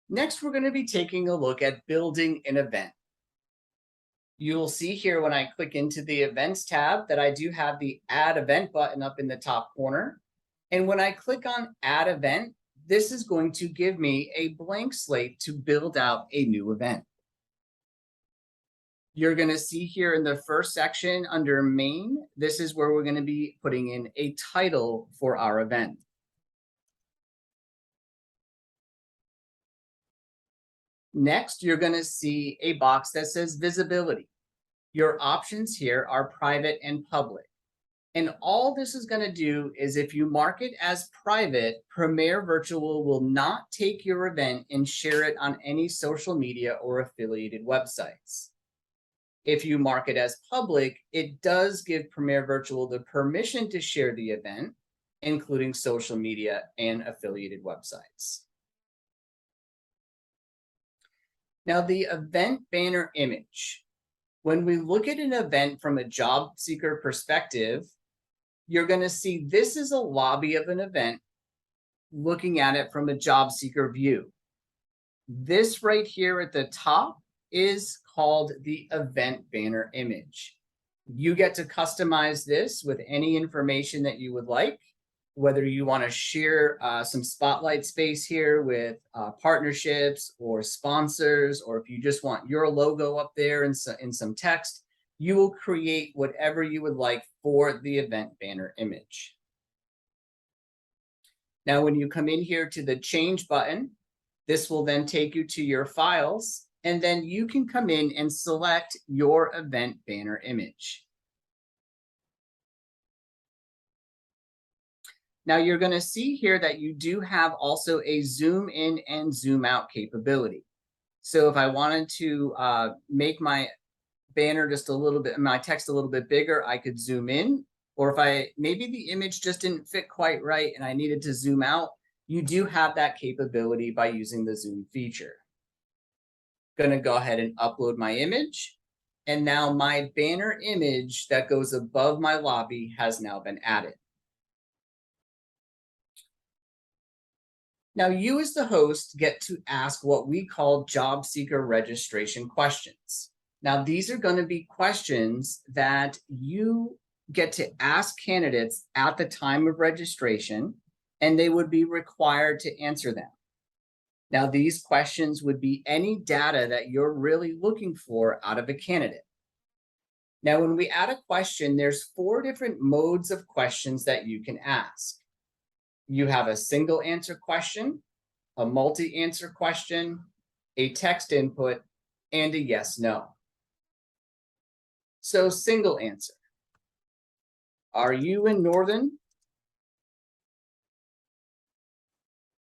Next, we're going to be taking a look at building an event. You'll see here when I click into the Events tab that I do have the Add Event button up in the top corner. And when I click on Add Event, this is going to give me a blank slate to build out a new event. You're going to see here in the first section under Main, this is where we're going to be putting in a title for our event. Next, you're going to see a box that says Visibility. Your options here are private and public. And all this is going to do is if you mark it as private, Premier Virtual will not take your event and share it on any social media or affiliated websites. If you mark it as public, it does give Premier Virtual the permission to share the event, including social media and affiliated websites. Now, the event banner image. When we look at an event from a job seeker perspective, you're going to see this is a lobby of an event looking at it from a job seeker view. This right here at the top is called the event banner image. You get to customize this with any information that you would like, whether you want to share some spotlight space here with partnerships or sponsors, or if you just want your logo up there in some text, you will create whatever you would like for the event banner image. Now, when you come in here to the change button, this will then take you to your files, and then you can come in and select your event banner image. Now you're going to see here that you do have also a zoom in and zoom out capability. So if I wanted to make my banner just a little bit, my text a little bit bigger, I could zoom in. Or if maybe the image just didn't fit quite right and I needed to zoom out, you do have that capability by using the zoom feature. Going to go ahead and upload my image. And now my banner image that goes above my lobby has now been added. Now, you as the host get to ask what we call job seeker registration questions. Now, these are going to be questions that you get to ask candidates at the time of registration, and they would be required to answer them. Now, these questions would be any data that you're really looking for out of a candidate. Now, when we add a question, there's 4 different modes of questions that you can ask. You have a single answer question, a multi-answer question, a text input, and a yes/no. So single answer. Are you in Northern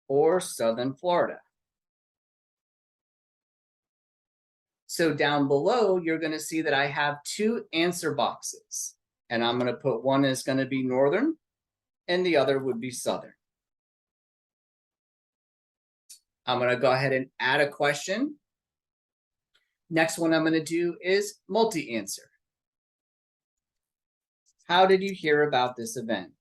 or Southern Florida? So down below, you're going to see that I have 2 answer boxes. And I'm going to put one is going to be Northern and the other would be Southern. I'm going to go ahead and add a question. Next one I'm going to do is multi-answer. How did you hear about this event?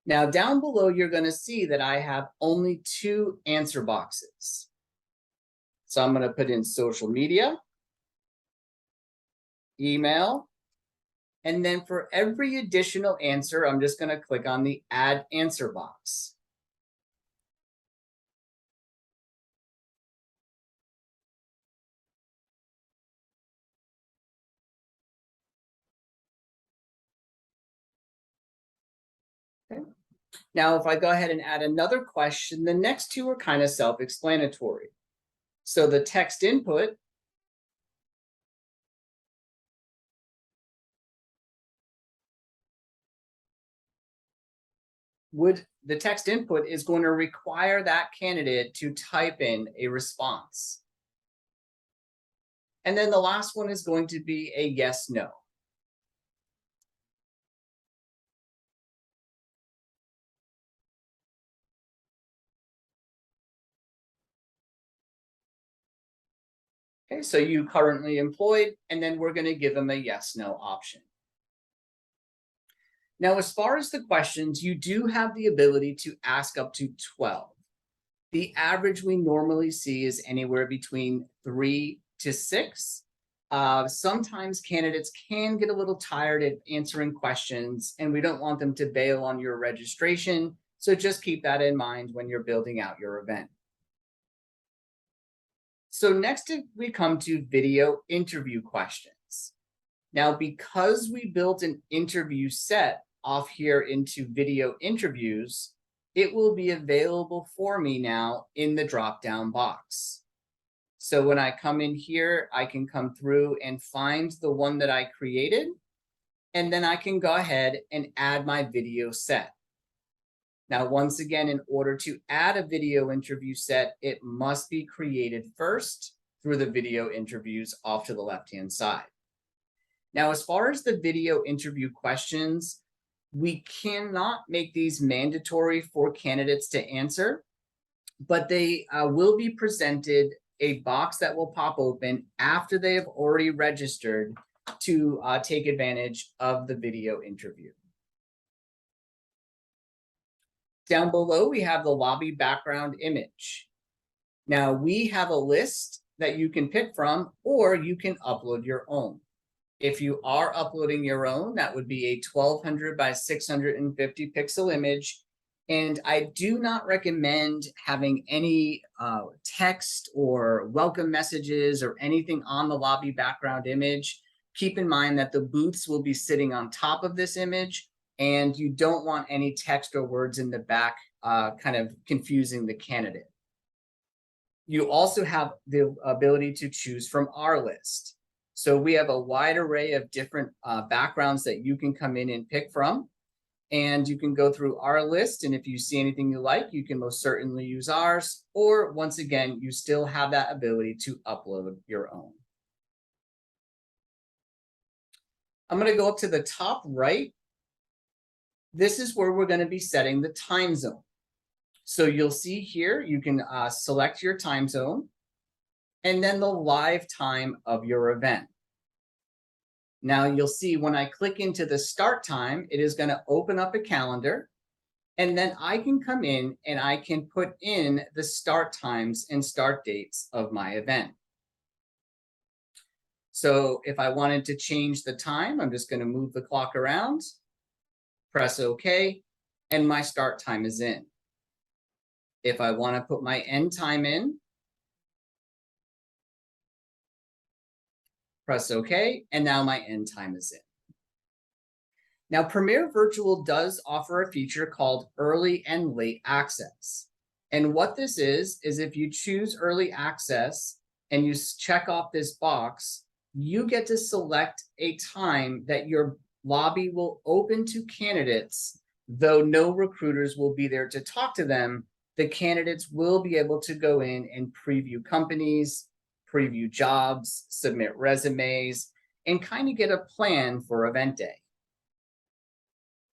Now down below, you're going to see that I have only 2 answer boxes. So I'm going to put in social media, email, and then for every additional answer, I'm just going to click on the add answer box. Okay. Now, if I go ahead and add another question, the next 2 are kind of self-explanatory. So the text input the text input is going to require that candidate to type in a response. And then the last one is going to be a yes/no. Okay, so you currently employed, and then we're going to give them a yes/no option. Now, as far as the questions, you do have the ability to ask up to 12. The average we normally see is anywhere between 3 to 6. Sometimes candidates can get a little tired at answering questions, and we don't want them to bail on your registration. So just keep that in mind when you're building out your event. So next we come to video interview questions. Now, because we built an interview set off here into video interviews, it will be available for me now in the drop-down box. So when I come in here, I can come through and find the one that I created, and then I can go ahead and add my video set. Now, once again, in order to add a video interview set, it must be created first through the video interviews off to the left-hand side. Now, as far as the video interview questions, we cannot make these mandatory for candidates to answer, but they will be presented a box that will pop open after they have already registered to take advantage of the video interview. Down below, we have the lobby background image. Now, we have a list that you can pick from, or you can upload your own. If you are uploading your own, that would be a 1200 by 650 pixel image. And I do not recommend having any text or welcome messages or anything on the lobby background image. Keep in mind that the booths will be sitting on top of this image, and you don't want any text or words in the back kind of confusing the candidate. You also have the ability to choose from our list. So we have a wide array of different backgrounds that you can come in and pick from. And you can go through our list, and if you see anything you like, you can most certainly use ours. Or once again, you still have that ability to upload your own. I'm going to go up to the top right. This is where we're going to be setting the time zone. So you'll see here, you can select your time zone and then the live time of your event. Now you'll see when I click into the start time, it is going to open up a calendar, and then I can come in and I can put in the start times and start dates of my event. So if I wanted to change the time, I'm just going to move the clock around, press OK, and my start time is in. If I want to put my end time in, press OK, and now my end time is in. Now, Premier Virtual does offer a feature called Early and Late Access. And what this is if you choose Early Access and you check off this box, you get to select a time that your lobby will open to candidates. Though no recruiters will be there to talk to them, the candidates will be able to go in and preview companies, preview jobs, submit resumes, and kind of get a plan for event day.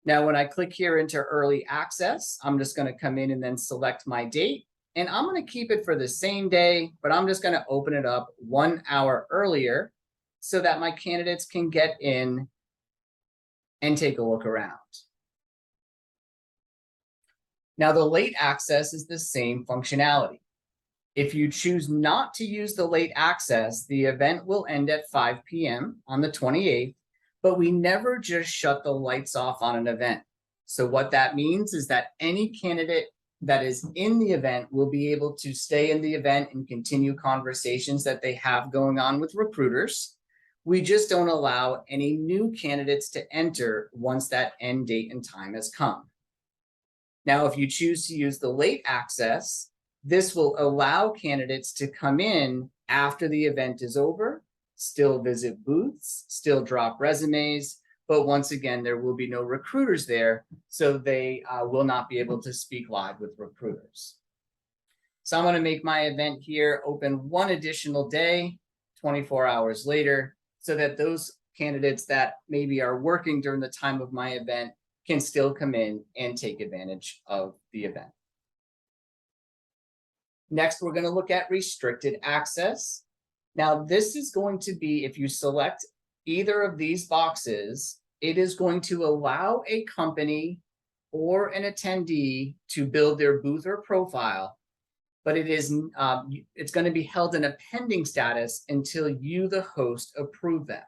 Now, when I click here into early access, I'm just going to come in and then select my date. And I'm going to keep it for the same day, but I'm just going to open it up 1 hour earlier so that my candidates can get in and take a look around. Now, the late access is the same functionality. If you choose not to use the late access, the event will end at 5 p.m. on the 28th, but we never just shut the lights off on an event. So what that means is that any candidate that is in the event will be able to stay in the event and continue conversations that they have going on with recruiters. We just don't allow any new candidates to enter once that end date and time has come. Now, if you choose to use the late access, this will allow candidates to come in after the event is over, still visit booths, still drop resumes, but once again, there will be no recruiters there, so they will not be able to speak live with recruiters. So I'm going to make my event here open one additional day, 24 hours later, so that those candidates that maybe are working during the time of my event can still come in and take advantage of the event. Next, we're going to look at restricted access. Now, this is going to be if you select either of these boxes, it is going to allow a company or an attendee to build their booth or profile, but it's going to be held in a pending status until you, the host, approve them.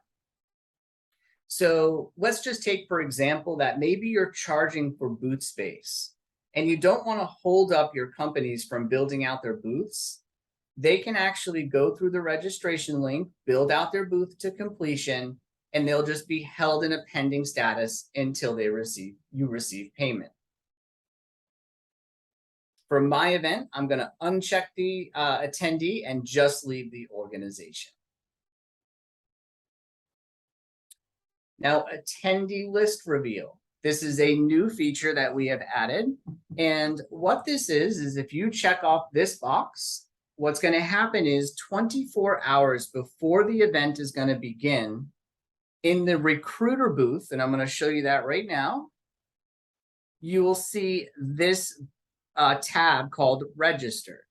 So let's just take, for example, that maybe you're charging for booth space and you don't want to hold up your companies from building out their booths. They can actually go through the registration link, build out their booth to completion, and they'll just be held in a pending status until you receive payment. For my event, I'm going to uncheck the attendee and just leave the organization. Now, attendee list reveal. This is a new feature that we have added. And what this is if you check off this box, what's going to happen is 24 hours before the event is going to begin, in the recruiter booth, and I'm going to show you that right now, you will see this tab called register.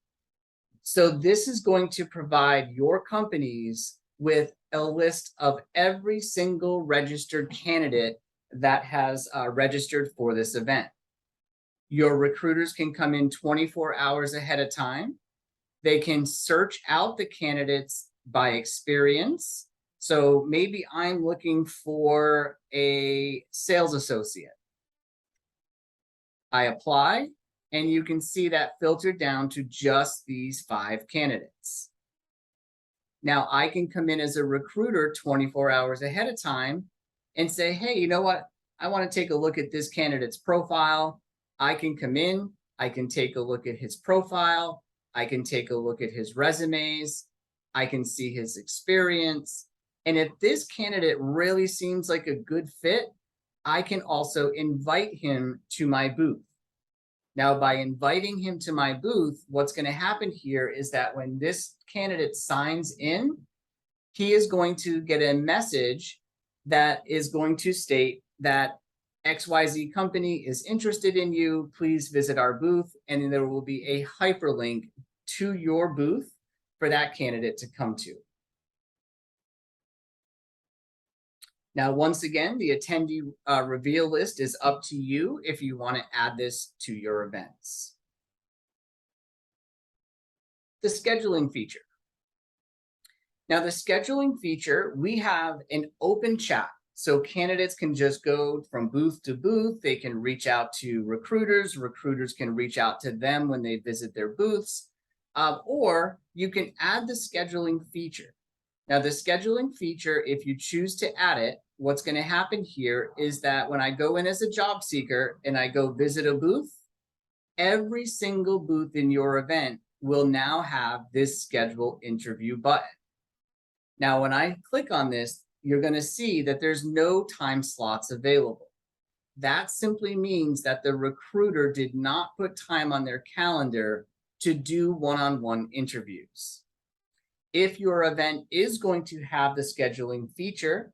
So this is going to provide your companies with a list of every single registered candidate that has registered for this event. Your recruiters can come in 24 hours ahead of time. They can search out the candidates by experience. So maybe I'm looking for a sales associate. I apply, and you can see that filtered down to just these 5 candidates. Now I can come in as a recruiter 24 hours ahead of time and say, hey, you know what? I want to take a look at this candidate's profile. I can come in, I can take a look at his profile. I can take a look at his resumes. I can see his experience. And if this candidate really seems like a good fit, I can also invite him to my booth. Now, by inviting him to my booth, what's going to happen here is that when this candidate signs in, he is going to get a message that is going to state that XYZ company is interested in you. Please visit our booth. And then there will be a hyperlink to your booth for that candidate to come to. Now, once again, the attendee reveal list is up to you if you want to add this to your events. The scheduling feature. Now, the scheduling feature, we have an open chat. So candidates can just go from booth to booth. They can reach out to recruiters. Recruiters can reach out to them when they visit their booths. Or you can add the scheduling feature. Now, the scheduling feature, if you choose to add it, what's going to happen here is that when I go in as a job seeker and I go visit a booth, every single booth in your event will now have this schedule interview button. Now, when I click on this, you're going to see that there's no time slots available. That simply means that the recruiter did not put time on their calendar to do one-on-one interviews. If your event is going to have the scheduling feature,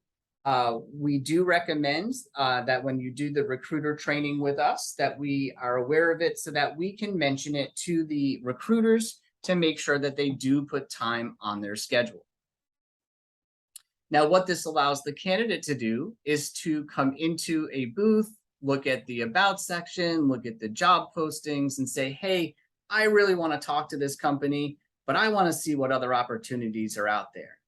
we do recommend that when you do the recruiter training with us, that we are aware of it so that we can mention it to the recruiters to make sure that they do put time on their schedule. Now, what this allows the candidate to do is to come into a booth, look at the about section, look at the job postings and say, hey, I really want to talk to this company, but I want to see what other opportunities are out there.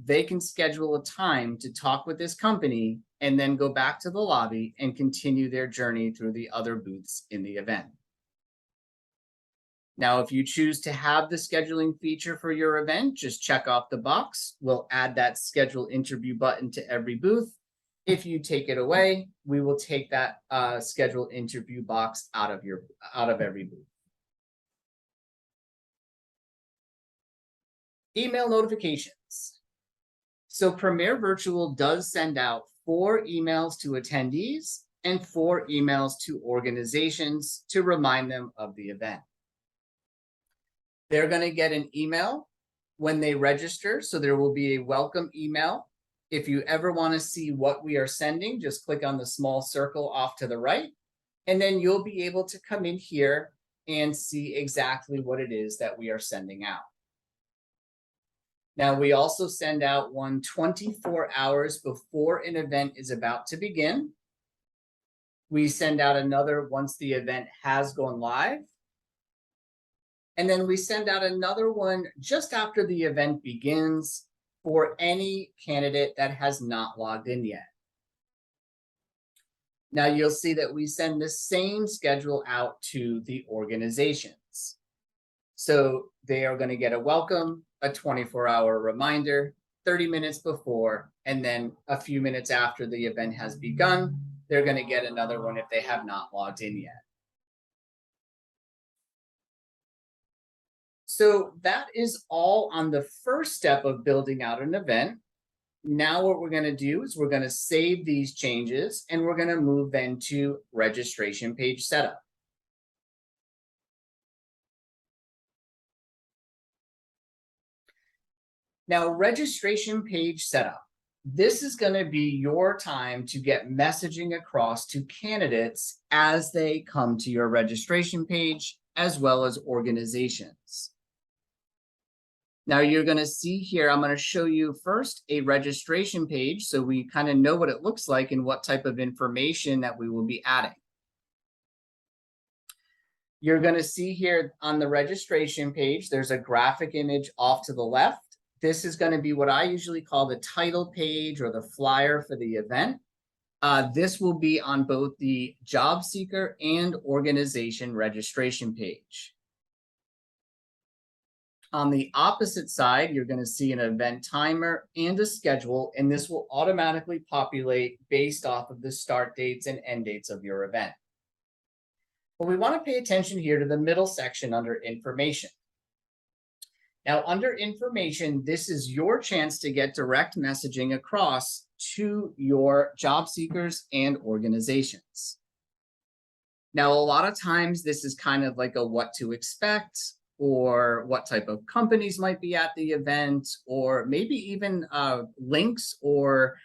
They can schedule a time to talk with this company and then go back to the lobby and continue their journey through the other booths in the event. Now, if you choose to have the scheduling feature for your event, just check off the box. We'll add that schedule interview button to every booth. If you take it away, we will take that schedule interview box out of every booth. Email notifications. So Premier Virtual does send out 4 emails to attendees and 4 emails to organizations to remind them of the event. They're going to get an email when they register, so there will be a welcome email. If you ever want to see what we are sending, just click on the small circle off to the right, and then you'll be able to come in here and see exactly what it is that we are sending out. Now, we also send out one 24 hours before an event is about to begin. We send out another once the event has gone live. And then we send out another one just after the event begins for any candidate that has not logged in yet. Now you'll see that we send the same schedule out to the organizations. So they are going to get a welcome, a 24-hour reminder, 30 minutes before, and then a few minutes after the event has begun, they're going to get another one if they have not logged in yet. So that is all on the first step of building out an event. Now what we're going to do is we're going to save these changes and we're going to move then to registration page setup. Now, registration page setup. This is going to be your time to get messaging across to candidates as they come to your registration page, as well as organizations. Now you're going to see here, I'm going to show you first a registration page so we kind of know what it looks like and what type of information that we will be adding. You're going to see here on the registration page, there's a graphic image off to the left. This is going to be what I usually call the title page or the flyer for the event. This will be on both the job seeker and organization registration page. On the opposite side, you're going to see an event timer and a schedule, and this will automatically populate based off of the start dates and end dates of your event. But we want to pay attention here to the middle section under information. Now, under information, this is your chance to get direct messaging across to your job seekers and organizations. Now, a lot of times this is kind of like a what to expect, or what type of companies might be at the event, or maybe even links or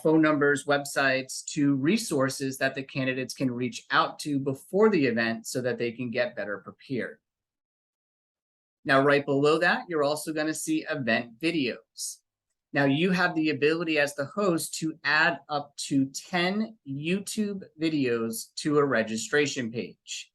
phone numbers, websites to resources that the candidates can reach out to before the event so that they can get better prepared. Now, right below that, you're also going to see event videos. Now, you have the ability as the host to add up to 10 YouTube videos to a registration page.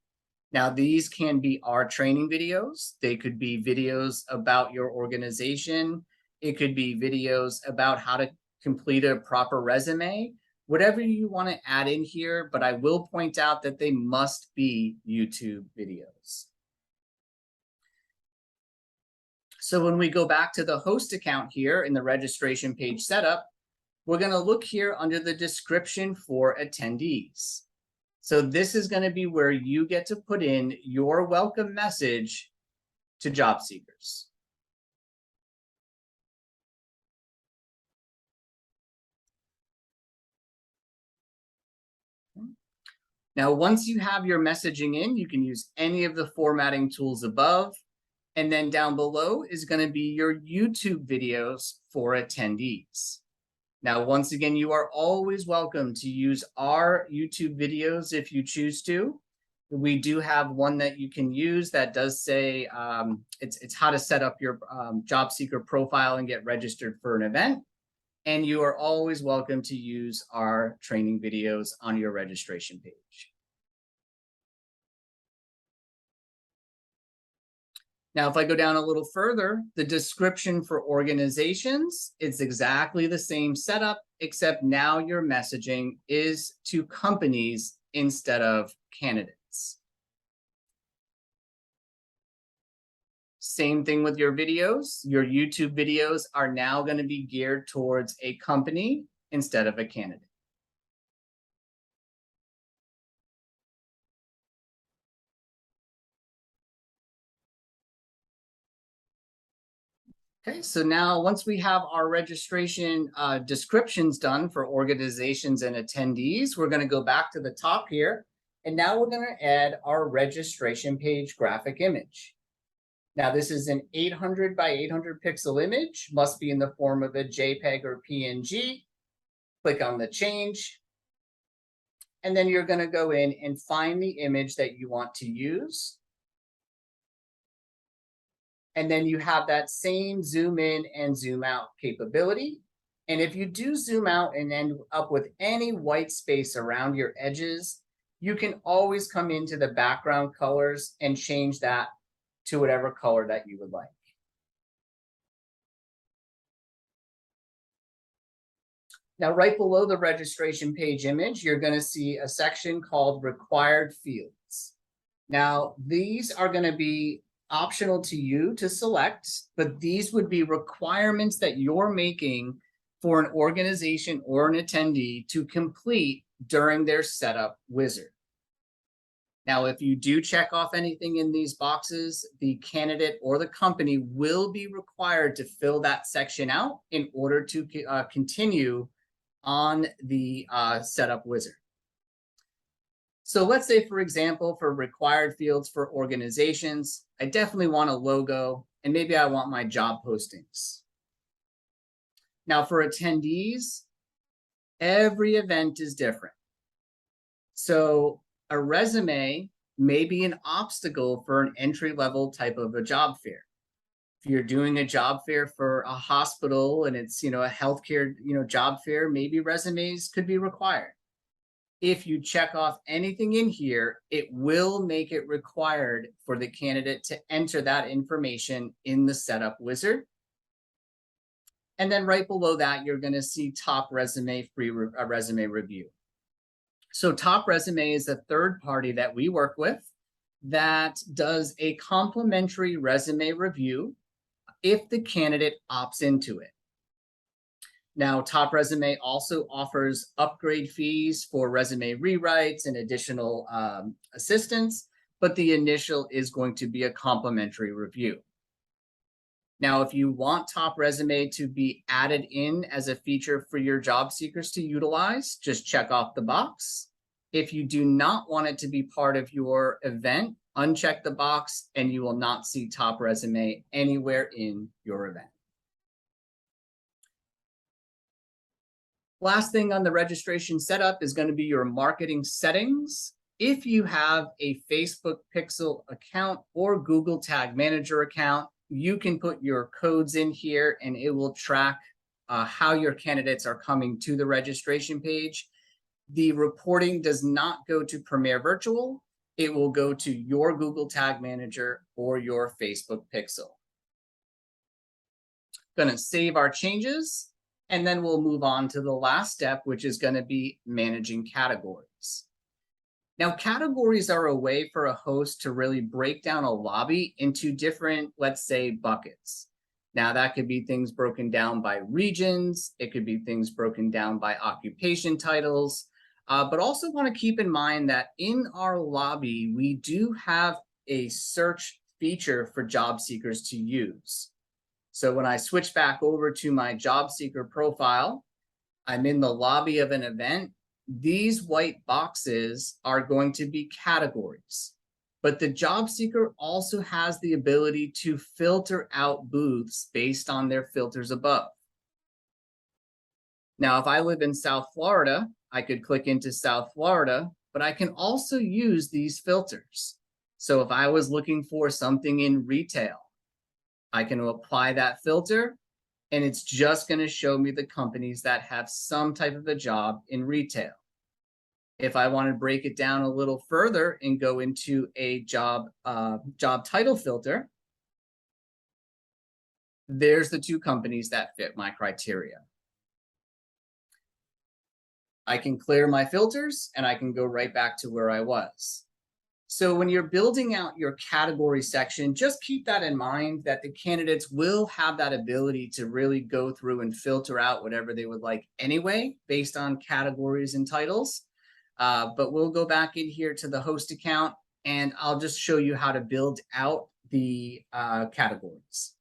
Now, these can be our training videos. They could be videos about your organization. It could be videos about how to complete a proper resume, whatever you want to add in here. But I will point out that they must be YouTube videos. So when we go back to the host account here in the registration page setup, we're going to look here under the description for attendees. So this is going to be where you get to put in your welcome message to job seekers. Now, once you have your messaging in, you can use any of the formatting tools above. And then down below is going to be your YouTube videos for attendees. Now, once again, you are always welcome to use our YouTube videos if you choose to. We do have one that you can use that does say it's how to set up your job seeker profile and get registered for an event. And you are always welcome to use our training videos on your registration page. Now, if I go down a little further, the description for organizations, it's exactly the same setup, except now your messaging is to companies instead of candidates. Same thing with your videos. Your YouTube videos are now going to be geared towards a company instead of a candidate. Okay, so now once we have our registration descriptions done for organizations and attendees, we're going to go back to the top here. And now we're going to add our registration page graphic image. Now, this is an 800 by 800 pixel image, must be in the form of a JPEG or PNG. Click on the change. And then you're going to go in and find the image that you want to use. And then you have that same zoom in and zoom out capability. And if you do zoom out and end up with any white space around your edges, you can always come into the background colors and change that to whatever color that you would like. Now, right below the registration page image, you're going to see a section called required fields. Now, these are going to be optional to you to select, but these would be requirements that you're making for an organization or an attendee to complete during their setup wizard. Now, if you do check off anything in these boxes, the candidate or the company will be required to fill that section out in order to continue on the setup wizard. So let's say, for example, for required fields for organizations, I definitely want a logo, and maybe I want my job postings. Now, for attendees, every event is different. So a resume may be an obstacle for an entry-level type of a job fair. If you're doing a job fair for a hospital and it's, a healthcare, job fair, maybe resumes could be required. If you check off anything in here, it will make it required for the candidate to enter that information in the setup wizard. And then right below that, you're going to see Top Resume free resume review. So Top Resume is a third party that we work with that does a complimentary resume review if the candidate opts into it. Now, Top Resume also offers upgrade fees for resume rewrites and additional assistance, but the initial is going to be a complimentary review. Now, if you want Top Resume to be added in as a feature for your job seekers to utilize, just check off the box. If you do not want it to be part of your event, uncheck the box and you will not see Top Resume anywhere in your event. Last thing on the registration setup is going to be your marketing settings. If you have a Facebook Pixel account or Google Tag Manager account, you can put your codes in here and it will track how your candidates are coming to the registration page. The reporting does not go to Premier Virtual. It will go to your Google Tag Manager or your Facebook Pixel. Going to save our changes. And then we'll move on to the last step, which is going to be managing categories. Now, categories are a way for a host to really break down a lobby into different, let's say, buckets. Now, that could be things broken down by regions. It could be things broken down by occupation titles. But also want to keep in mind that in our lobby, we do have a search feature for job seekers to use. So when I switch back over to my job seeker profile, I'm in the lobby of an event. These white boxes are going to be categories, but the job seeker also has the ability to filter out booths based on their filters above. Now, if I live in South Florida, I could click into South Florida, but I can also use these filters. So if I was looking for something in retail, I can apply that filter and it's just going to show me the companies that have some type of a job in retail. If I want to break it down a little further and go into a job title filter, there's the two companies that fit my criteria. I can clear my filters and I can go right back to where I was. So when you're building out your category section, just keep that in mind that the candidates will have that ability to really go through and filter out whatever they would like anyway, based on categories and titles. But we'll go back in here to the host account and I'll just show you how to build out the categories.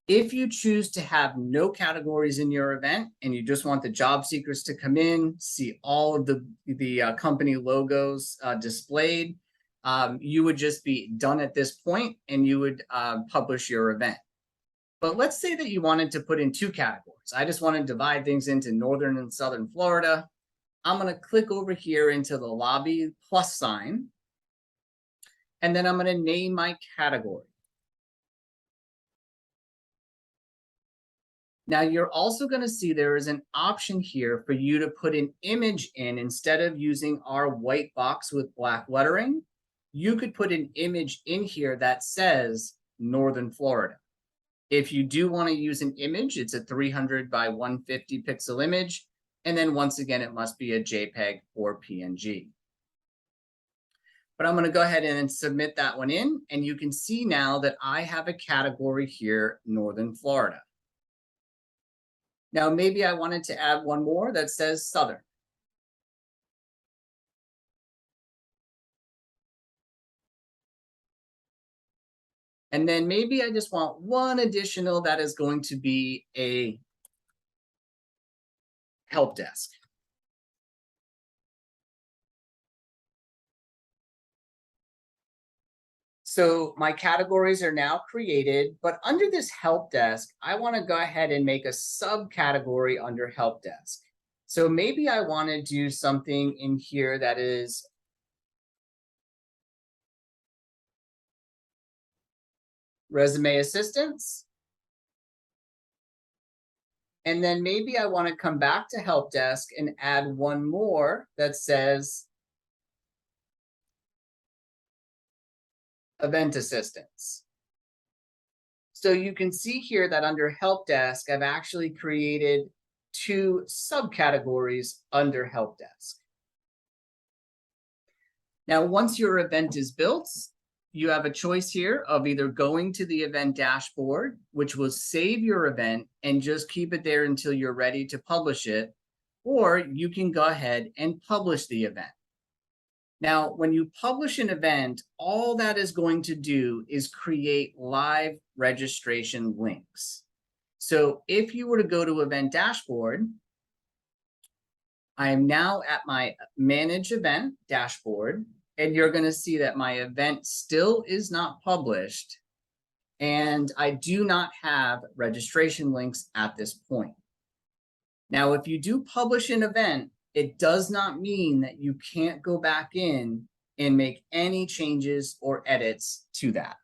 If you choose to have no categories in your event and you just want the job seekers to come in, see all of the company logos displayed, you would just be done at this point and you would publish your event. But let's say that you wanted to put in two categories. I just want to divide things into Northern and Southern Florida. I'm going to click over here into the lobby plus sign, and then I'm going to name my category. Now you're also going to see there is an option here for you to put an image in instead of using our white box with black lettering. You could put an image in here that says Northern Florida. If you do want to use an image, it's a 300 by 150 pixel image. And then once again, it must be a JPEG or PNG. But I'm going to go ahead and submit that one in. And you can see now that I have a category here, Northern Florida. Now, maybe I wanted to add one more that says Southern. And then maybe I just want one additional that is going to be a help desk. So my categories are now created, but under this help desk, I want to go ahead and make a subcategory under help desk. So maybe I want to do something in here that is resume assistance. And then maybe I want to come back to help desk and add one more that says event assistance. So you can see here that under help desk, I've actually created two subcategories under help desk. Now, once your event is built, you have a choice here of either going to the event dashboard, which will save your event and just keep it there until you're ready to publish it, or you can go ahead and publish the event. Now, when you publish an event, all that is going to do is create live registration links. So if you were to go to Event Dashboard, I am now at my Manage Event dashboard, and you're going to see that my event still is not published, and I do not have registration links at this point. Now, if you do publish an event, it does not mean that you can't go back in and make any changes or edits to that.